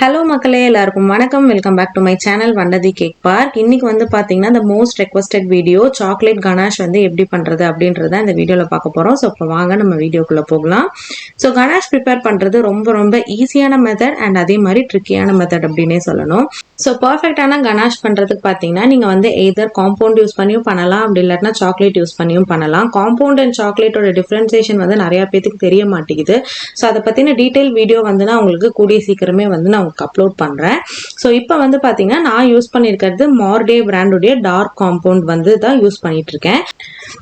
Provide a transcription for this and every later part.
Hello மக்களே, எல்லாருக்கும் வணக்கம். Welcome back to my channel வண்டதி கேக் பார்க். இன்னைக்கு வந்து பாத்தீங்கன்னா இந்த most requested video chocolate ganache வந்து எப்படி பண்றது அப்படின்றத இந்த வீடியோல பார்க்க போறோம். ஸோ இப்போ வாங்க நம்ம வீடியோக்குள்ள போகலாம். ஸோ கனாஷ் ப்ரிப்பேர் பண்றது ரொம்ப ரொம்ப ஈஸியான மெத்தட் அண்ட் அதே மாதிரி ட்ரிக்கியான மெத்தட் அப்படின்னே சொல்லணும். ஸோ பர்ஃபெக்டான கனாஷ் பண்றதுக்கு பாத்தீங்கன்னா நீங்க வந்து எய்தர் காம்பவுண்ட் யூஸ் பண்ணியும் பண்ணலாம், அப்படி இல்லாட்டினா சாக்லேட் யூஸ் பண்ணியும் பண்ணலாம். காம்பவுண்ட் அண்ட் சாக்லேட்டோட டிஃபரன்சியேஷன் வந்து நிறைய பேருக்கு தெரிய மாட்டேங்குது. ஸோ அதை பத்தின டீடைல் வீடியோ வந்து நான் உங்களுக்கு கூடிய சீக்கிரமே வந்து நான் உங்களுக்கு அப்லோட் பண்றேன். ஸோ இப்போ வந்து பாத்தீங்கன்னா நான் யூஸ் பண்ணியிருக்கிறது மார்டே பிராண்டுடைய டார்க் காம்பவுண்ட் வந்து தான் யூஸ் பண்ணிட்டு இருக்கேன்.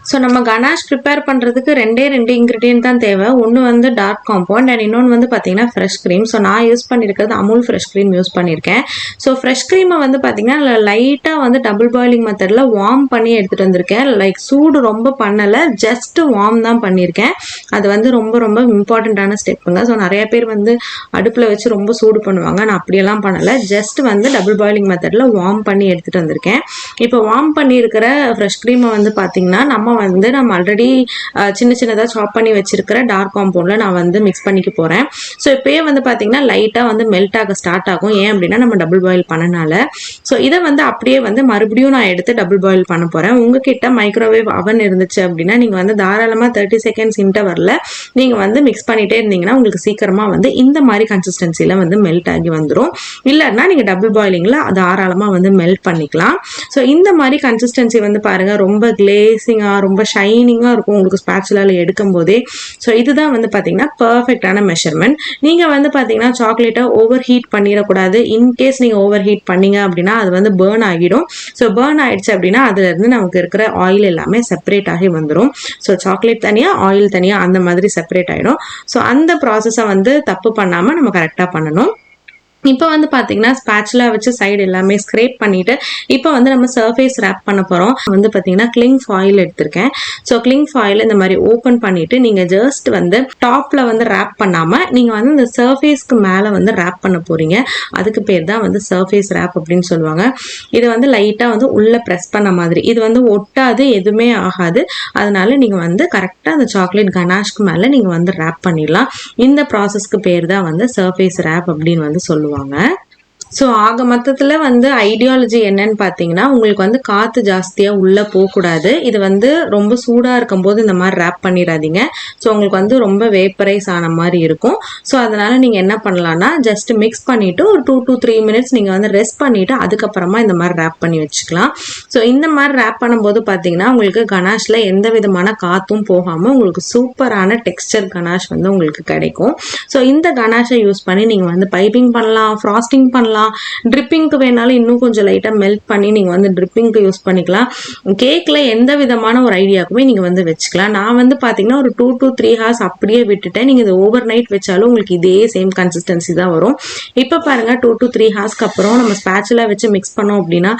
ஸோ நம்ம கனாஷ் ப்ரிப்பேர் பண்றதுக்கு ரெண்டு இன்கிரீடியன்ட் தான் தேவை. ஒன்று வந்து டார்க் காம்பவுண்ட் அண்ட் இன்னொன்று வந்து பாத்தீங்கன்னா ஃப்ரெஷ் கிரீம். ஸோ நான் யூஸ் பண்ணியிருக்கிறது அமுல் ஃப்ரெஷ் கிரீம் யூஸ் பண்ணியிருக்கேன். ஸோ ஃப்ரெஷ் கிரீமை வந்து பாத்தீங்கன்னா லைட்டா வந்து டபுள் பாயிலிங் மெத்தட்ல வார்ம் பண்ணி எடுத்துட்டு வந்திருக்கேன். லைக் சூடு ரொம்ப பண்ணல, ஜஸ்ட் வார்ம் தான் பண்ணியிருக்கேன். அது வந்து ரொம்ப ரொம்ப இம்பார்ட்டன்டான ஸ்டெப்புங்க. ஸோ நிறைய பேர் வந்து அடுப்புல வச்சு ரொம்ப சூடு பண்ணுவாங்க. நான் அப்படியெல்லாம் பண்ணல, ஜஸ்ட் வந்து டபுள் பாயிலிங் மெத்தட்ல வார்ம் பண்ணி எடுத்துட்டு வந்திருக்கேன். இப்போ வார்ம் பண்ணி இருக்கிற ஃப்ரெஷ் கிரீமை வந்து பாத்தீங்கன்னா நம்ம ஆல்ரெடி சின்ன சின்னதா சாப் பண்ணி வச்சிருக்கிற டார்க் காம்பவுண்ட்ல நான் வந்து மிக்ஸ் பண்ணிக்க போறேன். ஸோ இப்பயே வந்து பாத்தீங்கன்னா லைட்டா வந்து மெல்ட் ஆக ஸ்டார்ட் ஆகும். ஏன் அப்படின்னா நம்ம டபுள் பாயில் பண்ணனால. ஸோ இதை வந்து அப்படியே வந்து மறுபடியும் நான் எடுத்து டபுள் பாயில் பண்ண போறேன். உங்ககிட்ட மைக்ரோவேவ் அவன் இருந்துச்சு அப்படின்னா நீங்க வந்து தாராளமா 30 செகண்ட்ஸ் இன்டர்வல்ல நீங்க வந்து மிக்ஸ் பண்ணிட்டே இருந்தீங்கன்னா உங்களுக்கு சீக்கிரமா வந்து இந்த மாதிரி கன்சிஸ்டன்சில வந்து மெல்ட் ஆகி வந்துடும். இல்லைன்னா நீங்க டபுள் பாயிலிங்ல தாராளமா வந்து மெல்ட் பண்ணிக்கலாம். ஸோ இந்த மாதிரி கன்சிஸ்டன்சி வந்து பாருங்க, ரொம்ப கிளேசிங்கா ரொம்ப ஷைனிங்கா இருக்கும் உங்களுக்கு ஸ்பேச்சுலால எடுக்கும் போதே. ஸோ இதுதான் வந்து பாத்தீங்கன்னா பர்ஃபெக்டான மெஷர்மெண்ட். நீங்க வந்து பாத்தீங்கன்னா சாக்லேட்டை ஓவர் ஹீட் பண்ணிடக்கூடாது. இன்கேஸ் நீங்க ஓவர் ஹீட் பண்ணீங்க அப்படின்னா அது வந்து பேர்ன் ஆகிடும். ஸோ பேர்ன் ஆயிடுச்சு அப்படின்னா அதுல இருந்து நமக்கு இருக்கிற ஆயில் எல்லாமே செப்பரேட் ஆகி வந்துடும். ஸோ சாக்லேட் தனியா ஆயில் தனியா அந்த மாதிரி செப்பரேட் ஆயிடும். ஸோ அந்த ப்ராசஸை வந்து தப்பு பண்ணாம நம்ம கரெக்டா பண்ணணும். இப்போ வந்து பாத்தீங்கன்னா ஸ்பேச்சுலா வச்சு சைடு எல்லாமே ஸ்க்ரேப் பண்ணிட்டு இப்போ வந்து நம்ம சர்ஃபேஸ் ரேப் பண்ண போறோம். வந்து பாத்தீங்கன்னா கிளிங் ஃபாயில் எடுத்திருக்கேன். ஸோ கிளிங் ஃபாயில் இந்த மாதிரி ஓபன் பண்ணிட்டு நீங்க ஜஸ்ட் வந்து டாப்ல வந்து ரேப் பண்ணாம நீங்க வந்து இந்த சர்ஃபேஸ்க்கு மேல வந்து ரேப் பண்ண போறீங்க. அதுக்கு பேர் தான் வந்து சர்ஃபேஸ் ரேப் அப்படின்னு சொல்லுவாங்க. இது வந்து லைட்டா வந்து உள்ள ப்ரெஸ் பண்ண மாதிரி, இது வந்து ஒட்டாது, எதுவுமே ஆகாது. அதனால நீங்க வந்து கரெக்டா அந்த சாக்லேட் கனாஷ்க்கு மேல நீங்க வந்து ரேப் பண்ணிடலாம். இந்த ப்ராசஸ்க்கு பேர் தான் வந்து சர்ஃபேஸ் ரேப் அப்படின்னு வந்து சொல்லுவாங்க. ஸோ ஆக மொத்தத்தில் வந்து ஐடியாலஜி என்னன்னு பார்த்தீங்கன்னா உங்களுக்கு வந்து காற்று ஜாஸ்தியாக உள்ளே போகக்கூடாது. இது வந்து ரொம்ப சூடாக இருக்கும்போது இந்த மாதிரி ரேப் பண்ணிடாதீங்க. ஸோ உங்களுக்கு வந்து ரொம்ப வேப்பரைஸ் ஆன மாதிரி இருக்கும். ஸோ அதனால நீங்கள் என்ன பண்ணலாம்னா ஜஸ்ட் மிக்ஸ் பண்ணிவிட்டு ஒரு 2 to 3 minutes நீங்கள் வந்து ரெஸ்ட் பண்ணிவிட்டு அதுக்கப்புறமா இந்த மாதிரி ரேப் பண்ணி வச்சுக்கலாம். ஸோ இந்த மாதிரி ரேப் பண்ணும்போது பார்த்தீங்கன்னா உங்களுக்கு கனாஷில் எந்த விதமான காற்றும் போகாமல் உங்களுக்கு சூப்பரான டெக்ஸ்டர் கனாஷ் வந்து உங்களுக்கு கிடைக்கும். ஸோ இந்த கனாஷை யூஸ் பண்ணி நீங்கள் வந்து பைப்பிங் பண்ணலாம், ஃப்ராஸ்டிங் பண்ணலாம், ட்ரிப்பிங்க்கு வேணாலும் இன்னும் கொஞ்சம் லைட்டா மெல்ட் பண்ணி நீங்க வந்து ட்ரிப்பிங்க்கு யூஸ் பண்ணிக்கலாம். கேக்ல எந்த விதமான ஒரு ஐடியாக்குமே நீங்க வந்து வச்சுக்கலாம். நான் வந்து பாத்தீங்கன்னா ஒரு 2 to 3 hours அப்படியே விட்டுட்டேன். நீங்க இது ஓவர் நைட் வச்சாலும் உங்களுக்கு இதே சேம் கன்சிஸ்டன்சி தான் வரும். இப்ப பாருங்க 2 to 3 hours அப்புறம் நம்ம ஸ்பேச்சுலா வச்சு மிக்ஸ் பண்ணோம் அப்படின்னா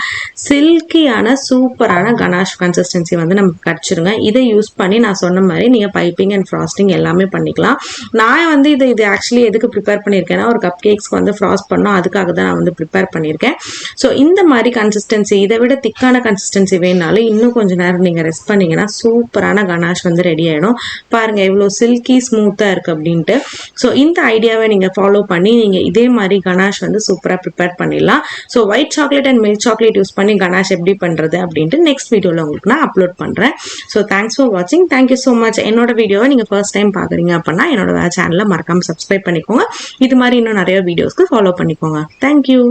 சில்கியான சூப்பரான கனாஷ் கன்சிஸ்டன்சி வந்து நமக்கு கிடைச்சிருங்க. இதை யூஸ் பண்ணி நான் சொன்ன மாதிரி நீங்க பைப்பிங் அண்ட் ஃப்ராஸ்டிங் எல்லாமே பண்ணிக்கலாம். நான் வந்து இது ஆக்சுவலி எதுக்கு ப்ரிப்பேர் பண்ணியிருக்கேன்னா ஒரு கப் கேக்ஸ்க்கு வந்து ஃப்ராஸ்ட் பண்ணோம், அதுக்காக தான் நான் வந்து ப்ரிப்பேர் பண்ணியிருக்கேன். ஸோ இந்த மாதிரி கன்சிஸ்டன்சி, இதை விட திக்கான கன்சிஸ்டன்சி வேணாலும் இன்னும் கொஞ்சம் நேரம் நீங்கள் ரெஸ்ட் பண்ணீங்கன்னா சூப்பரான கனாஷ் வந்து ரெடி ஆகிடும். பாருங்க எவ்வளோ சில்கி ஸ்மூத்தாக இருக்குது அப்படின்ட்டு. ஸோ இந்த ஐடியாவை நீங்கள் ஃபாலோ பண்ணி நீங்கள் இதே மாதிரி கனாஷ் வந்து சூப்பராக ப்ரிப்பேர் பண்ணிடலாம். So white chocolate and milk chocolate use பண்ணி கனாஷ் எப்படி பண்ணுறது அப்படின்ட்டு நெக்ஸ்ட் வீடியோவில் உங்களுக்கு நான் அப்லோட் பண்ணுறேன். ஸோ தேங்க்ஸ் ஃபார் வாட்சிங். Thank you so much. என்னோட வீடியோவை நீங்கள் ஃபர்ஸ்ட் டைம் பார்க்குறீங்க அப்படின்னா என்னோட சேனலை மறக்காமல் சப்ஸ்கிரைப் பண்ணிக்கோங்க. இது மாதிரி இன்னும் நிறைய வீடியோஸ்க்கு ஃபாலோ பண்ணிக்கோங்க. Thank you.